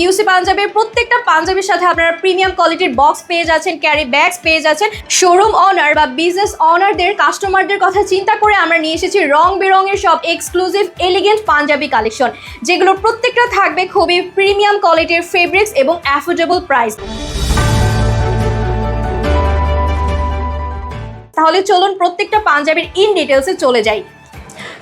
QC পাঞ্জাবির প্রত্যেকটা পাঞ্জাবির সাথে আপনারা প্রিমিয়াম কোয়ালিটির বক্স পেয়ে যাচ্ছেন, ক্যারি ব্যাগস পেয়ে যাচ্ছেন। শোরুম অনার বা বিজনেস অনারদের কাস্টমারদের কথা চিন্তা করে আমরা নিয়ে এসেছি রং বেরঙের সব এক্সক্লুসিভ এলিগেন্ট পাঞ্জাবি কালেকশন, যেগুলো প্রত্যেকটা থাকবে খুবই প্রিমিয়াম কোয়ালিটির ফেব্রিক্স এবং অ্যাফোর্ডেবল প্রাইস। তাহলে চলুন প্রত্যেকটা পাঞ্জাবির ইন ডিটেলসে চলে যাই।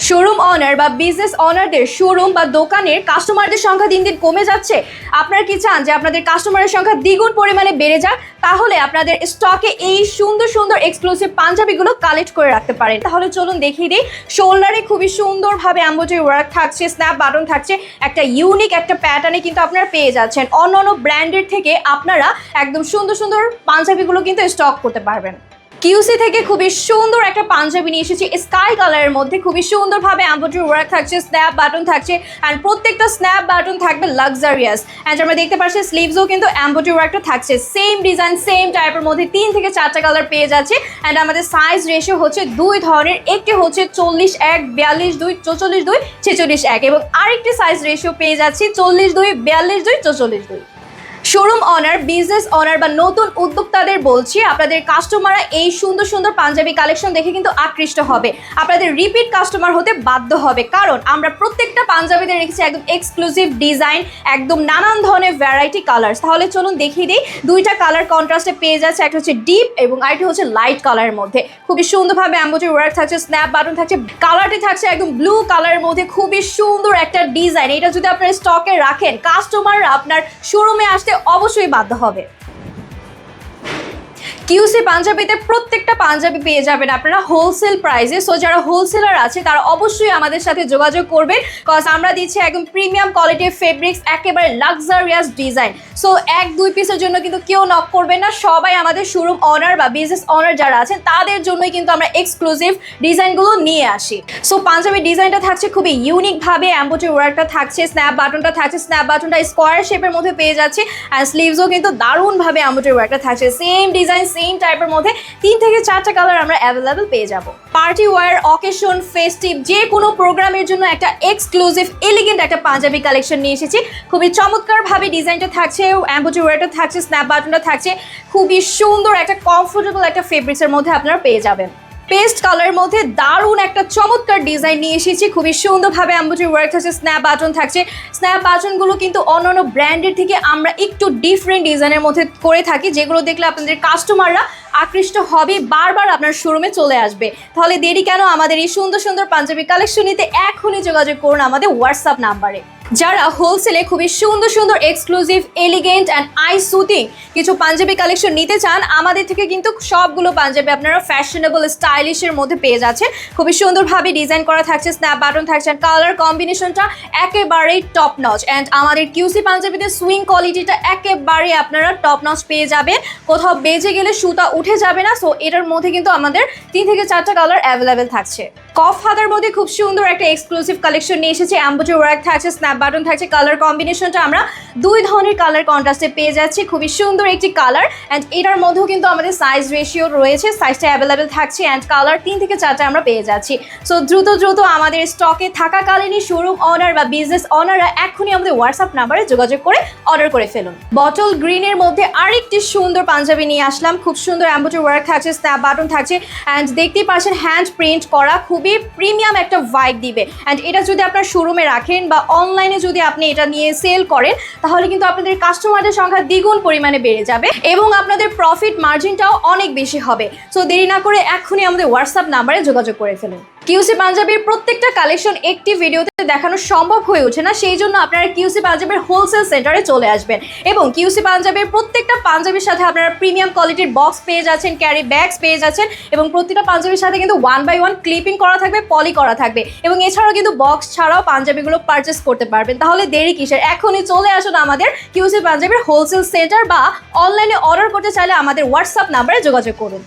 শোরুম অনার বা বিজনেস অনারদের শোরুম বা দোকানের কাস্টমারদের সংখ্যা দিন দিন কমে যাচ্ছে। আপনারা কি চান যে আপনাদের কাস্টমারের সংখ্যা দ্বিগুণ পরিমাণে বেড়ে যাক? তাহলে আপনাদের স্টকে এই সুন্দর সুন্দর এক্সক্লুসিভ পাঞ্জাবিগুলো কালেক্ট করে রাখতে পারেন। তাহলে চলুন দেখিয়ে দিই। শোল্ডারে খুবই সুন্দরভাবে এমব্রয়ডারি ওয়ার্ক থাকছে, স্ন্যাপ বাটন থাকছে, একটা ইউনিক একটা প্যাটার্নে কিন্তু আপনারা পেয়ে যাচ্ছেন। অন্যান্য ব্র্যান্ডের থেকে আপনারা একদম সুন্দর সুন্দর পাঞ্জাবিগুলো কিন্তু স্টক করতে পারবেন। কিউসি থেকে খুবই সুন্দর একটা পাঞ্জাবি নিয়ে এসেছি স্কাই কালারের মধ্যে, খুবই সুন্দরভাবে এমব্রয়ডারি ওয়ার্ক থাকছে, স্ন্যাপ বাটন থাকছে, অ্যান্ড প্রত্যেকটা স্ন্যাপ বাটন থাকবে লাক্সারিয়াস। অ্যান্ড আমরা দেখতে পাচ্ছি স্লিভসও কিন্তু এমব্রয়ডারি ওয়ার্কটা থাকছে, সেম ডিজাইন সেম টাইপের মধ্যে 3 থেকে 4টা কালার পেয়ে যাচ্ছে। অ্যান্ড আমাদের সাইজ রেশিও হচ্ছে দুই ধরনের, একটি হচ্ছে 40-1, 42-2, 44-2, 46-1 এবং আরেকটি সাইজ রেশিও পেয়ে যাচ্ছি 40-2, 42-2, 44-2। শোরুম অনার, বিজনেস অনার বা নতুন উদ্যোক্তাদের বলছি, আপনাদের কাস্টমাররা এই সুন্দর সুন্দর পাঞ্জাবি কালেকশন দেখে কিন্তু আকৃষ্ট হবে, আপনাদের রিপিট কাস্টমার হতে বাধ্য হবে, কারণ আমরা প্রত্যেকটা পাঞ্জাবিতে রেখেছি একদম এক্সক্লুসিভ ডিজাইন, একদম নানান ধরনের ভ্যারাইটি কালার্স। তাহলে চলুন দেখিয়ে দিই। দুইটা কালার কন্ট্রাস্টে পেয়ে যাচ্ছে, একটা হচ্ছে ডিপ এবং আরেকটি হচ্ছে লাইট কালারের মধ্যে। খুবই সুন্দরভাবে এমব্রয়ডারি ওয়ার্ক থাকছে, স্ন্যাপ বাটন থাকছে, কালারটি থাকছে একদম ব্লু কালারের মধ্যে, খুবই সুন্দর একটা ডিজাইন। এটা যদি আপনার স্টকে রাখেন, কাস্টমাররা আপনার শোরুমে আসতে অবশ্যই বাধ্য হবে। কিউসি পাঞ্জাবিতে প্রত্যেকটা পাঞ্জাবি পেয়ে যাবেন আপনারা হোলসেল প্রাইসে। সো যারা হোলসেলার আছে তারা অবশ্যই আমাদের সাথে যোগাযোগ করবেন, কজ আমরা দিচ্ছি একদম প্রিমিয়াম কোয়ালিটির ফেব্রিক্স, একেবারে লাক্সারিয়াস ডিজাইন। সো 1-2 পিসের জন্য কিন্তু কেউ নক করবেন না, সবাই আমাদের শোরুম অনার বা বিজনেস অনার যারা আছেন তাদের জন্যই কিন্তু আমরা এক্সক্লুসিভ ডিজাইনগুলো নিয়ে আসি। সো পাঞ্জাবি ডিজাইনটা থাকছে খুবই ইউনিকভাবে, এমব্রয়ডারি ওয়ার্কটা থাকছে, স্ন্যাপ বাটনটা থাকছে, স্ন্যাপ বাটনটা স্কোয়ার শেপের মধ্যে পেয়ে যাচ্ছে, অ্যান্ড স্লিভসও কিন্তু দারুণভাবে এমব্রয়ডারি ওয়ার্কটা থাকছে, সেম ডিজাইন সেম টাইপের মধ্যে 3 থেকে 4টা কালার আমরা অ্যাভেলেবল পেয়ে যাব। পার্টি ওয়্যার, অকেশন, ফেস্টিভ যে কোনো প্রোগ্রামের জন্য একটা এক্সক্লুসিভ এলিগেন্ট একটা পাঞ্জাবি কালেকশন নিয়ে এসেছি। খুবই চমৎকারভাবে ডিজাইনটা থাকছে, এমব্রয়ডারি ওয়ার্কটা থাকছে, স্ন্যাপ বাটনটা থাকছে, খুবই সুন্দর একটা কমফোর্টেবল একটা ফেব্রিক্সের মধ্যে আপনারা পেয়ে যাবেন। পেস্ট কালারের মধ্যে দারুণ একটা চমৎকার ডিজাইন নিয়ে এসেছি, খুবই সুন্দরভাবে এমব্রয়ডারি ওয়ার্ক থাকছে, স্ন্যাপ বাটন থাকছে। স্ন্যাপ বাটনগুলো কিন্তু অন্যান্য ব্র্যান্ডের থেকে আমরা একটু ডিফারেন্ট ডিজাইনের মধ্যে করে থাকি, যেগুলো দেখলে আপনাদের কাস্টমাররা আকৃষ্ট হবে, বারবার আপনার শোরুমে চলে আসবে। তাহলে দেরি কেন, আমাদের এই সুন্দর সুন্দর পাঞ্জাবি কালেকশন নিতে এখনই যোগাযোগ করুন আমাদের হোয়াটসঅ্যাপ নাম্বারে। যারা হোলসেলে খুবই সুন্দর সুন্দর exclusive elegant and I soothing কিছু পাঞ্জাবি কালেকশন নিতে চান, আমাদের থেকে কিন্তু সবগুলো পাঞ্জাবি আপনারা ফ্যাশনেবল স্টাইলিশের মধ্যে পেয়ে যাচ্ছেন। খুবই সুন্দরভাবে ডিজাইন করা থাকছে, স্ন্যাপ বাটন থাকছে, কালার কম্বিনেশনটা একেবারেই টপ নচ। অ্যান্ড আমাদের কিউসি পাঞ্জাবিতে সুইং কোয়ালিটিটা একেবারে আপনারা টপ নচ পেয়ে যাবেন, কোথাও বেজে গেলে সুতা উঠে যাবে না। সো এটার মধ্যে কিন্তু আমাদের 3 থেকে 4টা কালার অ্যাভেলেবেল থাকছে। কফ হাতার মধ্যে খুব সুন্দর একটা এক্সক্লুসিভ কালেকশন নিয়ে এসেছে, এমব্রয়ডারি ওয়ার্ক থাকছে, স্ন্যাপ বাটন থাকছে, কালার কম্বিনেশনটা আমরা 2 ধরনের কালার কন্ট্রাস্টে পেয়ে যাচ্ছি, খুবই সুন্দর একটি কালার। অ্যান্ড এটার মধ্যেও কিন্তু আমাদের সাইজ রেশিও রয়েছে, সাইজটা অ্যাভেলেবেল থাকছে, অ্যান্ড কালার 3 থেকে 4টা আমরা পেয়ে যাচ্ছি। সো দ্রুত আমাদের স্টকে থাকাকালীনই শোরুম অনার বা বিজনেস অনাররা এখনই আমাদের হোয়াটসঅ্যাপ নাম্বারে যোগাযোগ করে অর্ডার করে ফেলুন। বটল গ্রিনের মধ্যে আরেকটি সুন্দর পাঞ্জাবি নিয়ে আসলাম, খুব সুন্দর এমব্রয়ডারি ওয়ার্ক থাকছে, স্ন্যাপ বাটন থাকছে, অ্যান্ড দেখতেই পাচ্ছেন হ্যান্ড প্রিন্ট করা, খুবই প্রিমিয়াম একটা ভাইব দিবে। অ্যান্ড এটা যদি আপনার শোরুমে রাখেন বা অনলাইনে যদি আপনি এটা নিয়ে সেল করেন, তাহলে কিন্তু আপনাদের কাস্টমারদের সংখ্যা দ্বিগুণ পরিমাণে বেড়ে যাবে এবং আপনাদের প্রফিট মার্জিনটাও অনেক বেশি হবে। সো দেরি না করে এখনই আমাদের হোয়াটসঅ্যাপ নাম্বারে যোগাযোগ করে ফেলুন। কিউসি পাঞ্জাবির প্রত্যেকটা কালেকশন একটি ভিডিওতে দেখানো সম্ভব হয়ে ওঠে না, সেই জন্য আপনারা কিউসি পাঞ্জাবির হোলসেল সেন্টারে চলে আসবেন এবং কিউসি পাঞ্জাবির প্রত্যেকটা পাঞ্জাবির সাথে আপনারা প্রিমিয়াম কোয়ালিটির বক্স পেয়ে যাচ্ছেন, ক্যারি ব্যাগস পেয়ে যাচ্ছেন এবং প্রতিটা পাঞ্জাবির সাথে কিন্তু 1 by 1 ক্লিপিং করা থাকবে, পলি করা থাকবে এবং এছাড়াও কিন্তু বক্স ছাড়াও পাঞ্জাবিগুলো পারচেস করতে পারবেন। তাহলে দেরি কিসের, এখনই চলে আসুন আমাদের কিউসি পাঞ্জাবির হোলসেল সেন্টার বা অনলাইনে অর্ডার করতে চাইলে আমাদের হোয়াটসঅ্যাপ নাম্বারে যোগাযোগ করুন।